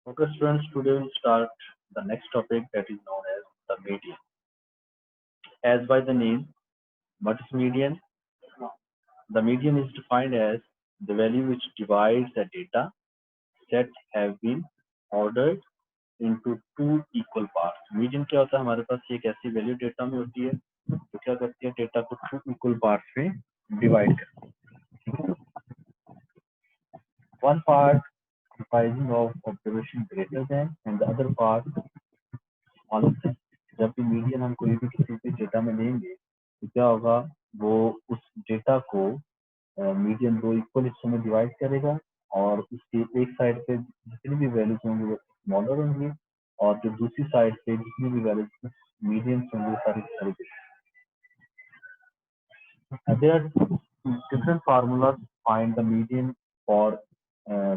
Okay, students, today we'll start the next topic that is known as the median. As by the name, what is median? The median is defined as the value which divides a data set have been ordered into two equal parts. Median क्या होता है? हमारे पास एक ऐसी value data में होती है जो क्या करती है, डेटा को टू इक्वल पार्ट्स में डिवाइड करती है. One part comprising of observation greater than and the other part smaller than. जब भी मीडियन हम कोई भी किसी भी डेटा में लेंगे तो क्या होगा, वो उस डेटा को मीडियन दो इक्वल हिस्सों में डिवाइड करेगा और उसके एक साइड पे जितनी भी वैल्यूज होंगी वो स्मॉलर होंगी और जो दूसरी साइड पे जितनी भी वैल्यूज मीडियन होंगी वो सारी सारी. There are different formulas to find the median for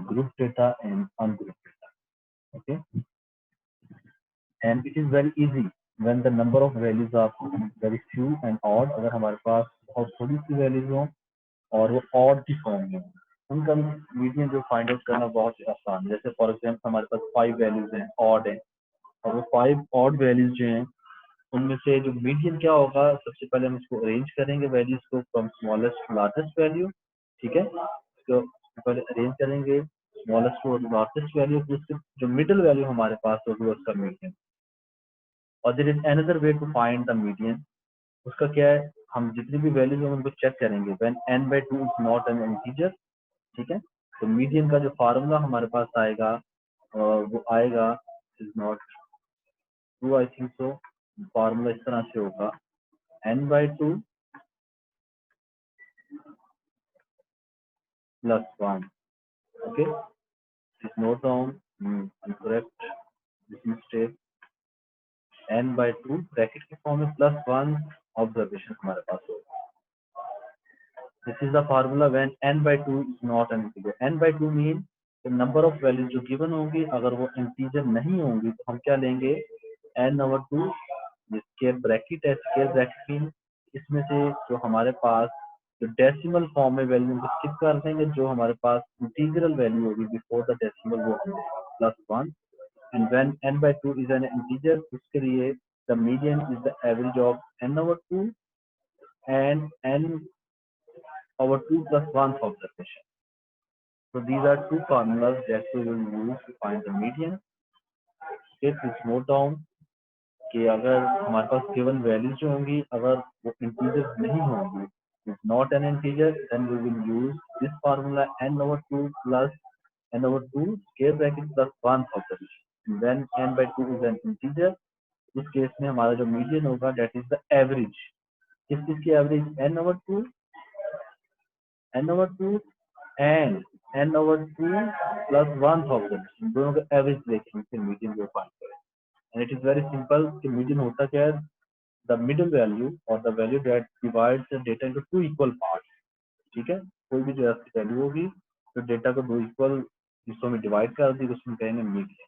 group data and ungrouped data. Okay, and it is very easy when the number of values are very few and odd. अगर हमारे पास बहुत थोड़ी सी values हो और वो odd की form में हो, उनका मीडियन जो फाइंड आउट करना बहुत ही आसान है. जैसे फॉर एग्जाम्पल हमारे पास 5 वैल्यूज हैं, ऑड है, और वो 5 ऑड वैल्यूज जो हैं उनमें से जो मीडियन क्या होगा, सबसे पहले हम इसको अरेंज करेंगे वैल्यूज को from smallest to largest value. ठीक है, तो पहले अरेंज करेंगे स्मॉलेस्ट टू लार्जेस्ट वैल्यू, फिर उसके जो मिडिल वैल्यू हमारे पास होगी उसका मीडियन. और there is another way to find the median. उसका क्या है, हम जितनी भी वैल्यूज हैं उनको चेक करेंगे when n/2 is not an integer. ठीक है, तो मीडियन का जो फार्मूला हमारे पास आएगा वो आएगा is not true, I think so. Formula इस तरह से होगा n/2 plus 1. Okay, just note down. Incorrect this mistake. n/2 bracket के फॉर्म में प्लस 1 ऑब्जर्वेशन हमारे पास होगा. This is the formula when n/2 is not an integer. n/2 mean the number of values जो given होंगी अगर वो integer नहीं होंगी तो हम क्या लेंगे, n/2 स्क्वायर ब्रैकेट है. स्क्वायर ब्रैकेट मीन इसमें से जो हमारे पास जो डेसिमल फॉर्म में वैल्यू को स्किप कर देंगे, जो हमारे पास इंटीग्रल वैल्यू होगी बिफोर द डेसिमल वो हम plus 1. And when n/2 is an integer, उसके लिए the median is the average of n/2 and n/2 plus 1th observation. So these are two formulas that we will use to find the median. Okay, please note down कि अगर हमारे पास given values जो होंगी अगर वो integer नहीं होंगी, is not an integer, then we will use this formula n/2 plus n/2 square bracket plus 1th observation. When n/2 is an integer, इस केस में हमारा जो मीडियन होगा दैट इज द एवरेज. किस चीज की average, n/2 and n/2 plus 1th observation, दोनों का एवरेज लेके फिर मीडियन को फाइंड करें. And it is very simple कि मीडियन होता क्या है, the middle value or the value that divides the data into two equal parts. ठीक है, कोई भी जो ऐसी वैल्यू होगी तो डेटा को दो इक्वल हिस्सों में डिवाइड कर दी, उसमें कहेंगे median.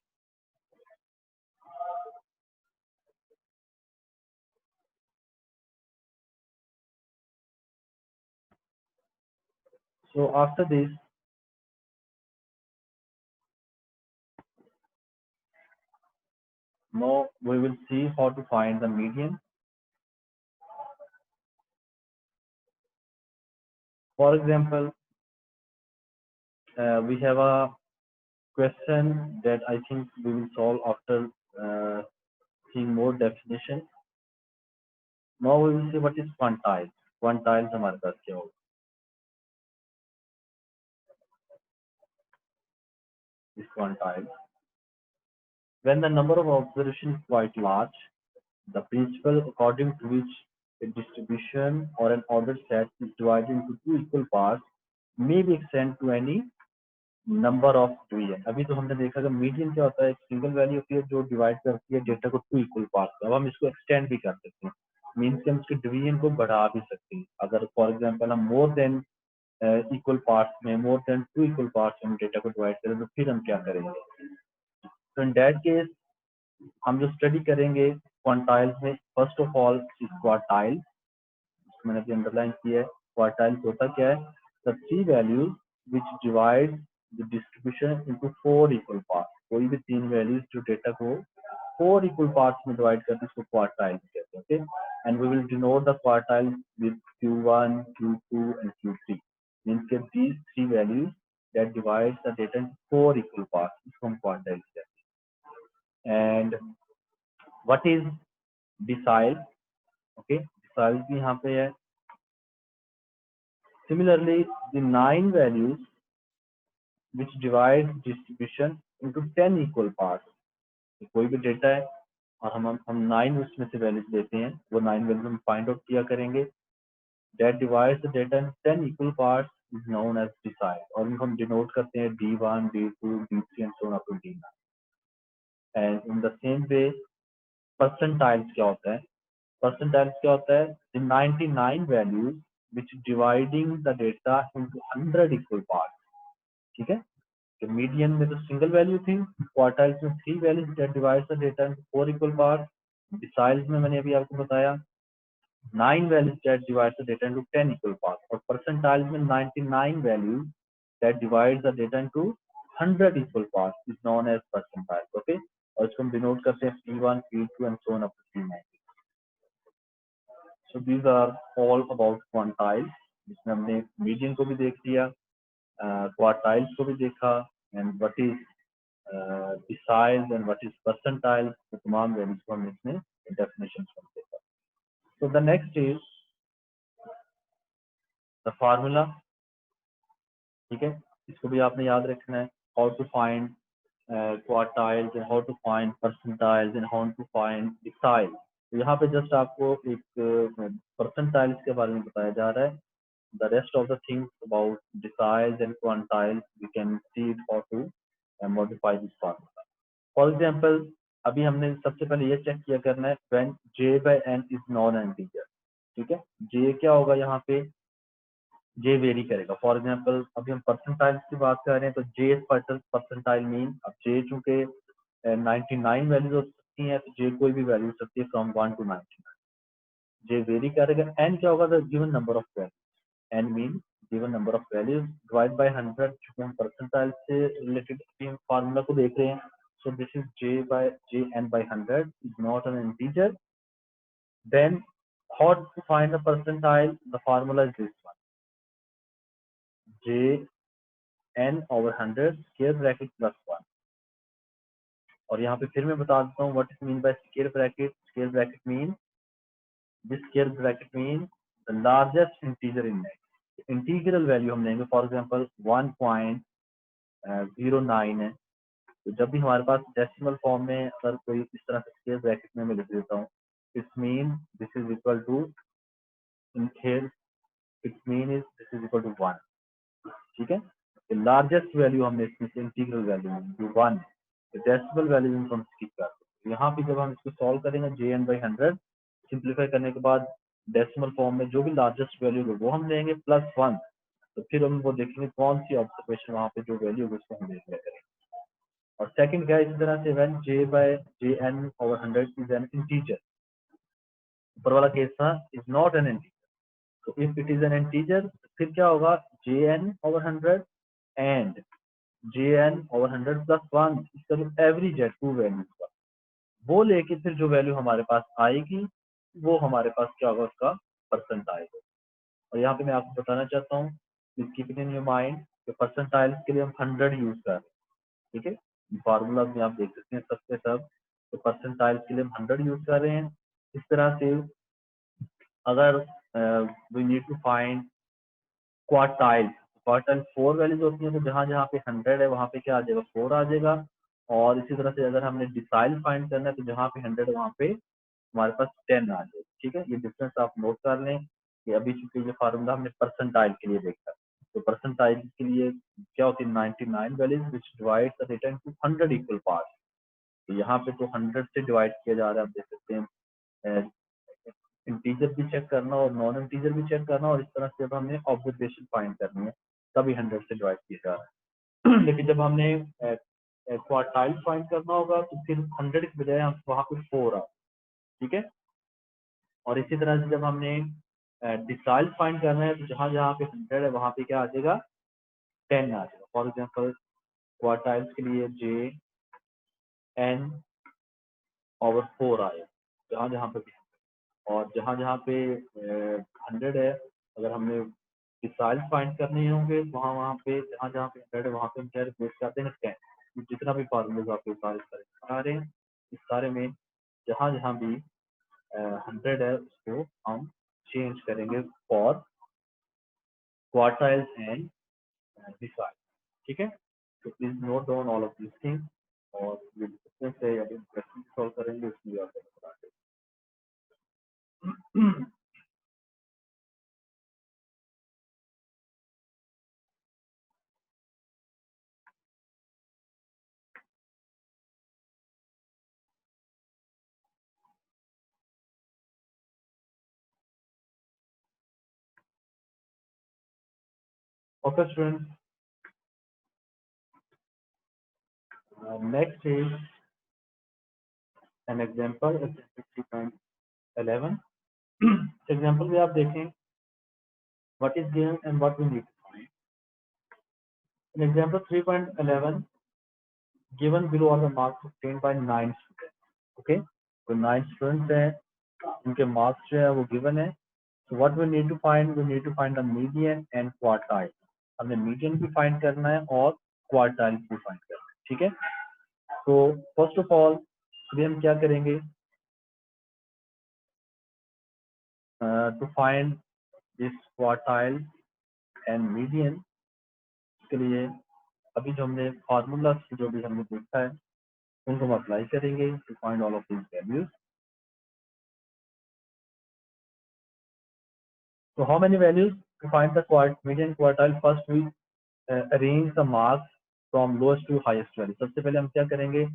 So after this, now we will see how to find the median. For example, we have a question that I think we will solve after seeing more definition. Now we will see what is quantile. Quantiles हमारे पास क्या होगा. Is quantile when the number of observations is quite large, the principle according to which a distribution or an ordered set is divided into two equal parts may be extended to any number of division. अभी तो हमने देखा कि median क्या होता है, एक single value होती है जो डिवाइड करती है डेटा को टू इक्वल पार्ट्स. अब हम इसको एक्सटेंड भी कर सकते हैं, मीन्स कि हम इसके डिवीजन को बढ़ा भी सकते हैं. अगर फॉर एग्जांपल हम मोर देन इक्वल पार्ट्स में more than two equal parts में डेटा को डिवाइड करें तो फिर हम क्या करेंगे. तो इन दैट केस हम जो स्टडी करेंगे क्वांटाइल्स में, फर्स्ट ऑफ ऑल क्वार्टाइल, मैंने अभी अंडरलाइन किया है. क्वार्टाइल्स होता क्या है, the three values which divide the distribution into four equal parts. कोई भी 3 वैल्यूज जो डेटा को 4 इक्वल पार्ट्स में डिवाइड करते हैं उसको क्वार्टाइल कहते हैं. Okay, and we will denote the quartile with Q1, Q2 and Q3. Means के these 3 values that divides the data into 4 equal parts, इसको हम क्वार्टाइल कहते हैं. And what is decile? Okay, decile भी यहाँ पे है. Similarly, the 9 values which divide distribution into 10 equal parts. कोई भी डेटा है और हम 9 उसमें से वैल्यूज लेते हैं, वो 9 वैल्यूज हम फाइंड आउट किया करेंगे. That divides the data into 10 equal parts is known as decile, और इनको हम डिनोट करते हैं D1, D2, D3 and so on up to D9. And in the same way, percentiles क्या होता है? Percentiles क्या होता है? The 99 values which dividing the data into 100 equal parts. ठीक है, तो मीडियन में तो सिंगल वैल्यू थी, क्वार्टाइल्स में 3 values that divides the data into 4 equal parts. Deciles में मैंने अभी आपको बताया 9 values that divides the data into 10 equal parts, और percentiles में 99 values that divides the data into 100 equal parts is known as percentile. Okay, और इसको हम डिनोट करते हैं P1, P2 and so on up to P9. So these are all about quantiles, जिसमें हमने median को भी देख लिया, क्वार्टाइल्स को भी देखा, and what is deciles and what is percentile, तो तमाम वैल्यूज को हमने इसमें डेफिनेशन में देखा. So the next is the formula. ठीक है, इसको भी आपने याद रखना है. How to find quartiles and how to find percentiles and how to find decile. तो यहाँ पे जस्ट आपको एक percentiles के बारे में बताया जा रहा है. The rest of the things about deciles and quantiles we can see it how to modify this formula. For example, अभी हमने सबसे पहले ये चेक किया करना है when j by n is non-integer. ठीक है, j क्या होगा यहाँ पे? j वेरी करेगा. फॉर एग्जांपल अभी हम परसेंटाइल्स की बात कर रहे हैं तो j परसेंटाइल मीन, अब j चूंकि 99 वैल्यूज हो सकती हैं तो j कोई भी वैल्यू हो सकती है फ्रॉम 1 to 99. j वेरी करेगा. n क्या होगा? The given number of values. n mean given number of values divide by 100. चूंकि हम परसेंटाइल से रिलेटेड फार्मूला को देख रहे हैं, so this is jn by 100 is not an integer. Then how to find the percentile? The formula is this one, jn over 100 square bracket plus 1. और यहाँ पे फिर मैं बता देता हूँ what is mean by square bracket. Square bracket mean, this square bracket mean the largest integer in x. Integral value हम लेंगे. फॉर एग्जांपल 1.09 है, तो जब भी हमारे पास डेसिमल फॉर्म में अगर कोई इस तरह से स्क्वायर ब्रैकेट में मैं लिख देता हूँ, it's mean this is equal to, it's mean is this is equal to 1. ठीक है, लार्जेस्ट वैल्यू हमने इसमें से इंटीग्रल वैल्यू जो 1 है, डेसिमल वैल्यू इनको हम स्किप करते हैं. यहाँ पे जब हम इसको सॉल्व करेंगे jn by 100 सिंप्लीफाई करने के बाद डेसिमल फॉर्म में जो भी लार्जेस्ट वैल्यू है वो हम लेंगे प्लस 1. तो फिर हम वो देखेंगे कौन सी ऑब्जर्वेशन वहाँ पे जो वैल्यू है उसको हम देख लिया करेंगे. और सेकंड क्या है, इसी तरह से when j by jn over 100 is an integer. ऊपर वाला केस था इज नॉट एन इंटीजर. तो if it is an integer फिर क्या होगा? jn over 100 and jn over 100 plus 1, इसका जो एवरेज है टू वैल्यूज का, वो लेके फिर जो वैल्यू हमारे पास आएगी वो हमारे पास क्या होगा? उसका परसेंटाइल. और यहाँ पे मैं आपको बताना चाहता हूँ, keep it in your mind, percentile के लिए हम 100 यूज कर रहे हैं. ठीक है, फार्मूला में आप देख सकते हैं सबसे सब. तो परसेंटाइल के लिए हम 100 यूज कर रहे हैं. इस तरह से अगर we need to find quartile 4 values होती हैं, तो जहाँ जहाँ पे 100 है वहाँ पे क्या आ जाएगा? 4 आ जाएगा. और इसी तरह से अगर हमने डिसाइल फाइंड करना है तो जहाँ पे 100 है वहाँ पे हमारे पास 10 आ जाएगा. ठीक है, ये डिफरेंस आप नोट कर लें कि अभी चूंकि ये फार्मूला हमने परसेंटाइल के लिए देखा, तो परसेंटाइल के लिए क्या होती है? 99 values which divide the data into 100 equal parts. तो यहाँ पे तो 100 से डिवाइड किया जा रहा है. आप देख सकते हैं इंटीजर भी चेक करना और नॉन इंटीजर भी चेक करना, और इस तरह से जब हमने ऑब्जर्वेशन फाइंड करनी है तभी 100 से डिवाइड किया जा रहा है. लेकिन जब हमने क्वार्टाइल फाइंड करना होगा तो फिर 100 के बजाय हम वहाँ पे 4 आ. ठीक है, और इसी तरह से जब हमने डिसाइल फाइंड करना है तो जहाँ जहाँ पे 100 है वहाँ पे क्या आ जाएगा? 10 आ जाएगा. फॉर एग्जाम्पल क्वार्टाइल्स के लिए j n/4 आए जहाँ जहाँ पे भी, और जहाँ जहाँ पे 100 है, अगर हमने मिसाइल फाइंड करने होंगे वहाँ वहाँ पे जहाँ जहाँ पे 100 है वहाँ पे हम क्या रिप्लेस करते हैं 10। जितना भी फार्मूले आपके सारे आ रहे हैं, इस सारे में जहाँ जहाँ भी 100 है उसको हम चेंज करेंगे फॉर क्वार्टाइल्स एंड मिसाइल। ठीक है, तो please note down all of this thing, और इसमें से अभी क्वेश्चन सॉल्व करेंगे उसमें आपको बता दें। Okay, students. Next is an example, example 3.11. Example में आप देखें what is given and what we need to find. In example 3.11, given below are the marks obtained by 9 students. Okay, तो 9 students हैं, उनके marks जो है वो given है. So what we need to find? We need to find the median and quartile. हमें median भी find करना है और quartile भी find करना है. ठीक है, तो first of all अभी हम क्या करेंगे? To find this quartile and median के लिए अभी जो हमने फार्मूला जो भी हमने देखा है उनको हम अप्लाई करेंगे to find all of these values. So how many values to find the median quartile? First we arrange the marks from lowest to highest value. सबसे पहले हम क्या करेंगे,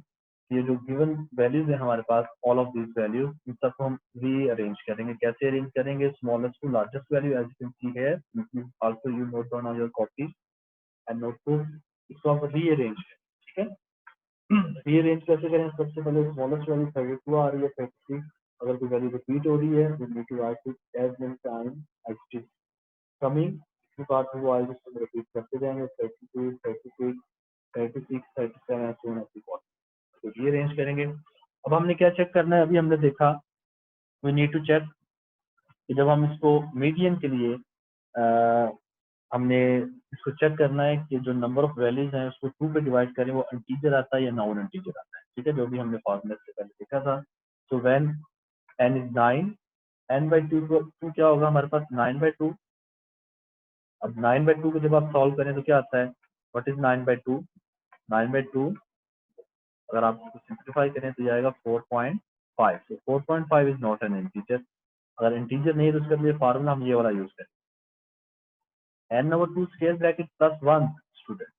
ये जो given values है हमारे पास, all of these values, इन सबको हम rearrange करेंगे. कैसे arrange करेंगे? Smallest to largest value, as you can see here. Also you note down on your copy and notebook. इसको आप rearrange करें. ठीक है, rearrange कैसे करें? सबसे पहले smallest value 32 आ रही है, 36. अगर कोई वैल्यू रिपीट हो रही है we need to write it as many times as it is coming. इसके बाद वो आएगी उसको रिपीट करते जाएंगे 32, 36, 36, 37 and so on and so forth. तो rearrange करेंगे. अब हमने क्या चेक करना है? अभी हमने देखा we need to check कि जब हम इसको मीडियन के लिए हमने इसको चेक करना है कि जो नंबर ऑफ वैल्यूज हैं उसको 2 पे डिवाइड करें वो इंटीजर आता है या नॉन इंटीजर आता है. ठीक है, जो भी हमने फॉर्मूले से पहले देखा था. So when n is 9, n/2 क्या होगा हमारे पास? 9/2. अब 9/2 को जब आप सॉल्व करें तो क्या आता है? What is 9/2? 9/2 अगर आप इसको सिंप्लीफाई करें तो जाएगा 4.5. सो 4.5 इज नॉट एन इंटीजर. अगर इंटीजर नहीं है तो उसके लिए फार्मूला हम ये वाला यूज करें, n/2 square bracket plus 1 student.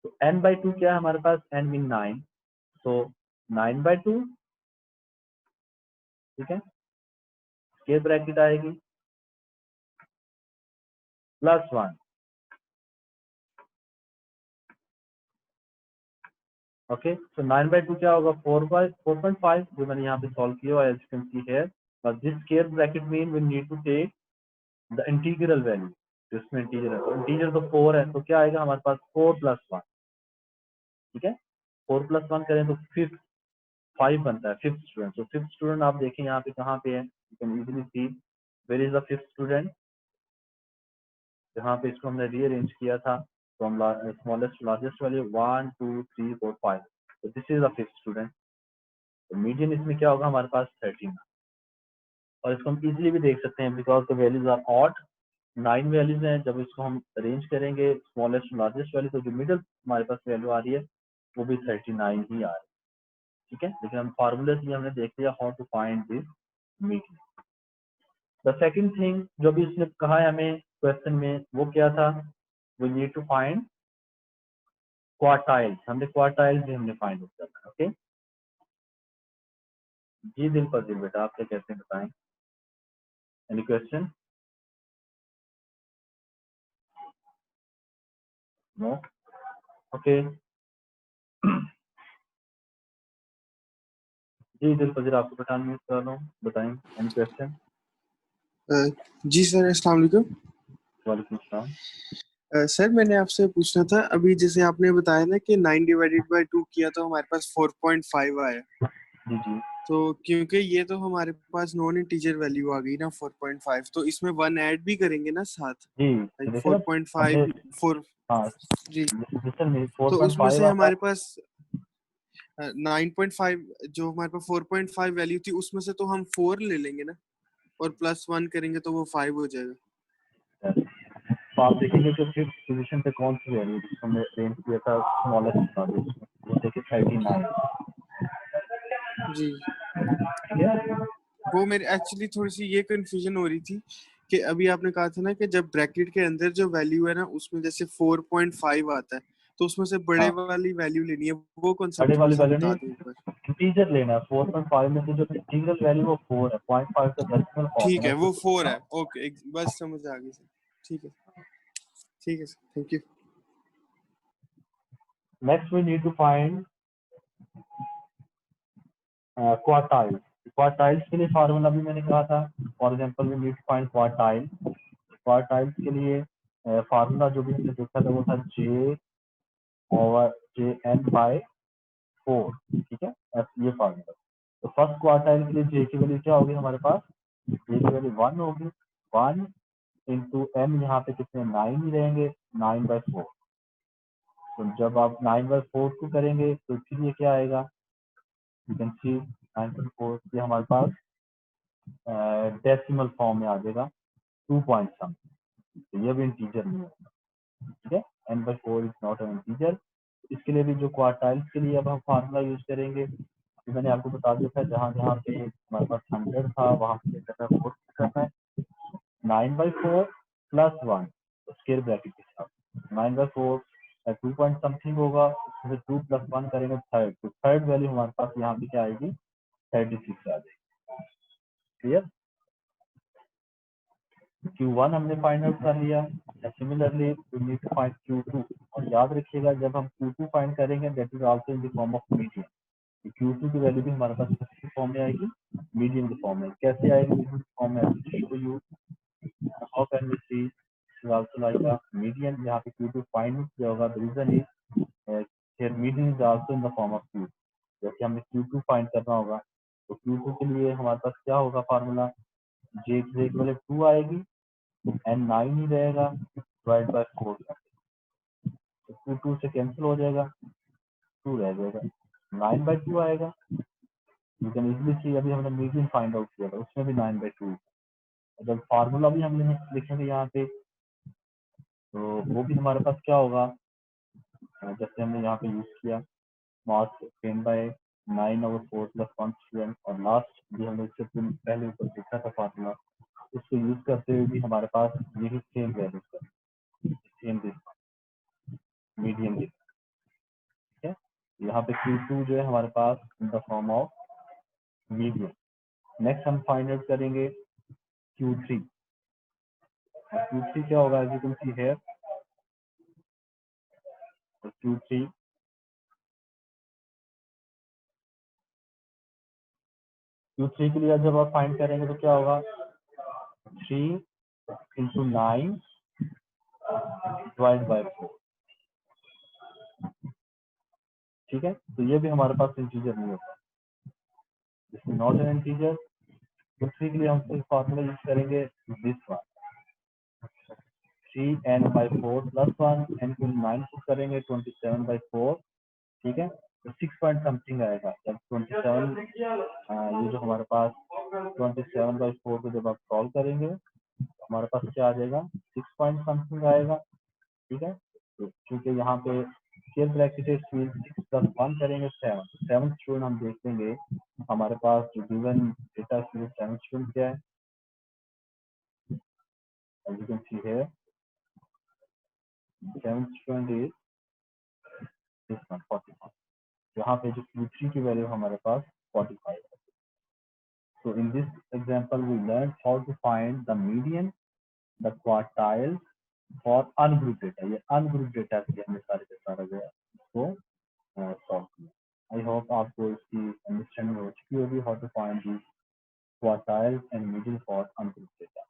तो n/2 क्या है हमारे पास? n mean 9. सो 9/2, ठीक है, स्क्वायर ब्रैकेट आएगी प्लस 1. ओके, सो 9/2 क्या होगा? 4.5 जो मैंने यहाँ पे सॉल्व किया है, as you can see here. But this square bracket mean we need to take the integral value. जिसमें इंटीजर है, तो इंटीजर तो 4 है, तो क्या आएगा हमारे पास? 4 + 1. ठीक है, 4 + 1 करें तो 5 बनता है. 5th student. तो 5th स्टूडेंट आप देखें यहाँ पे कहाँ पे है? You can easily see where is the 5th student. जहाँ पे इसको हमने रीअरेंज किया था from smallest to largest value 1 2 3 4 5. तो this is the 5th student. तो मीडियन इसमें क्या होगा हमारे पास? 13. और इसको हम इजीली भी देख सकते हैं because the values are odd. 9 values हैं. जब इसको हम अरेंज करेंगे स्मॉलेस्ट टू लार्जेस्ट वैल्यू तो जो मिडिल हमारे पास वैल्यू आ रही है वो भी 39 ही आ रही है. ठीक है, लेकिन हम फार्मूले से हमने देख लिया how to find this median. The second thing जो भी इसने कहा है हमें क्वेश्चन में वो क्या था? We need to find quartiles. हमने क्वार्टाइल्स भी हमने फाइंड आउट करना है. ओके जी, दिल पर दिल बेटा, आप क्या कहते हैं बताएं? Any question? नो? ओके. जी दिल पर आपको पठान म्यूट कर रहा हूँ, बताएं. Any question? जी सर, अस्सलाम वालेकुम. वालेकुम सलाम. सर मैंने आपसे पूछना था, अभी जैसे आपने बताया ना कि 9/2 किया तो हमारे पास 4.5 आया। जी जी तो क्योंकि ये तो हमारे पास नॉन इंटीजर वैल्यू आ गई ना 4.5, तो इसमें 1 ऐड भी करेंगे ना साथ, जी। तो लाइक देखिए फोर ना, पॉइंट हमने, फाइव फोर हाँ, जी। जैसे मेरी फोर तो पॉइंट उसमें फाइव से आता है। हमारे पास 9.5, जो हमारे पास 4.5 वैल्यू थी उसमें से तो हम 4 ले लेंगे ना, और +1 करेंगे तो वो 5 हो जाएगा। तो आप देखेंगे कि फिफ्थ पोजीशन पे कौन सी वैल्यू जिसको हमने रेंज किया था स्मॉलेस्ट वैल्यू, वो देखिए 39। जी। ठीक है। वो मेरे एक्चुअली थोड़ी सी ये कंफ्यूजन हो रही थी कि अभी आपने कहा था ना कि जब ब्रैकेट के अंदर जो वैल्यू है ना उसमें जैसे 4.5 आता है, तो उसमें से बड़े हाँ, वाली वैल्यू लेनी है, वो बड़े कॉन्सेप्ट थोड़ा वाली सा वैल्यू बता नहीं, दें एक बार। इंटीजर लेना है। 4.5 में से जो इंटीग्रल वैल्यू वो 4 है, 0.5 का डेसिमल फॉर्म है ठीक ना है, उसको। वो 4 हाँ। है, ओके, बस समझ आ गई सर। ठीक है, ठीक है sir, thank you. Next we need to find quartile. Quartiles के लिए फार्मूला भी मैंने कहा था। For example we need to find quartile. Quartiles के लिए फार्मूला जो भी हमने देखा था वो था जे ओवर जे एन बाय 4। ठीक है, ये फार्मूला। तो फर्स्ट क्वार्टाइल के लिए जे की वैल्यू क्या होगी हमारे पास? जे की वैल्यू 1 होगी। 1 इंटू एम, यहाँ पे कितने 9 ही रहेंगे, 9/4। तो जब आप 9/4 को करेंगे तो फिर ये क्या आएगा? यू कैन सी 9/4 ये हमारे पास डेसिमल फॉर्म में आ जाएगा, 2 पॉइंट सम। तो ये भी इंटीजर नहीं है। ठीक है, n/4 is not an integer. इसके लिए भी जो क्वार्टाइल्स के लिए अब हम फार्मूला यूज करेंगे, अभी मैंने आपको बता दिया था, जहाँ जहाँ पे हमारे पास 100 था वहाँ पे करना है 9/4 प्लस 1 स्क्वायर ब्रैकेट के साथ। 9/4 2 पॉइंट समथिंग होगा, उसमें 2 + 1 करेंगे थर्ड, तो थर्ड वैल्यू हमारे पास यहाँ पे क्या आएगी? 36 आ जाएगी। क्लियर? Q1 हमने फाइंड आउट कर लिया। Similarly we need to find Q2। और याद रखिएगा जब हम Q2 फाइंड करेंगे that is also in the form of median. Q2 की वैल्यू भी हमारे पास किस फॉर्म में आएगी? मीडियन के फॉर्म में। कैसे आएगी मीडियन के फॉर्म में? Show you how can we see is also like a median. यहाँ पे Q2 फाइंड किया होगा, the reason is here median is also in the form of Q। जैसे हमें Q2 फाइंड करना होगा तो Q2 के लिए हमारे पास क्या होगा फार्मूला? जे की वैल्यू 2 आएगी, एन 9 ही रहेगा, डिवाइड बाय 4। तो 2 से कैंसिल हो जाएगा, 2 रह जाएगा, 9/2 आएगा। यू कैन इजिली सी अभी हमने मीडियन फाइंड आउट किया था उसमें भी 9/2। जब फार्मूला भी हम लिखेंगे यहाँ पे तो वो भी हमारे पास क्या होगा? जैसे हमने यहाँ पे यूज किया मास 10/9/4 + 1 स्टूडेंट, और लास्ट भी हमने इससे पहले ऊपर देखा था फार्मूला, उसको यूज करते हुए भी हमारे पास यही सेम वैल्यू सेम मीडियन। ठीक है, यहाँ पे Q2 जो है हमारे पास in the form of median. Next हम फाइंड आउट करेंगे Q3। Q3 क्या होगा? As you can see here, Q3 के लिए जब आप फाइंड करेंगे तो क्या होगा? 3 इंटू 9 डिवाइड बाय 4। ठीक है, तो ये भी हमारे पास इंटीजर नहीं होता, this is not an integer. Q3 के लिए हम फिर फॉर्मूला यूज करेंगे दिस वन, 3n/4 + 1, n को 9 को करेंगे 27/4। ठीक है, तो 6 पॉइंट समथिंग आएगा जब 27, ये जो हमारे पास 27/4 को जब आप सॉल्व करेंगे तो हमारे पास क्या आ जाएगा? 6 पॉइंट समथिंग आएगा। ठीक है, तो क्योंकि यहाँ पे स्क्वायर ब्रैकेट है 6 + 1 करेंगे 7, तो 7th स्टूडेंट हम देख लेंगे हमारे पास जो given data student 7th student क्या है? As you can see here 7th student is this one 45। यहाँ पे जो Q3 की वैल्यू हमारे पास 45 है। So in this example, we learned how to find the median, the quartile for ungrouped data. ये ungrouped data के हमने सारे के सारा जो है इसको सॉल्व किया। I hope आपको इसकी अंडरस्टैंडिंग हो चुकी होगी how to find these quartiles and median for ungrouped data.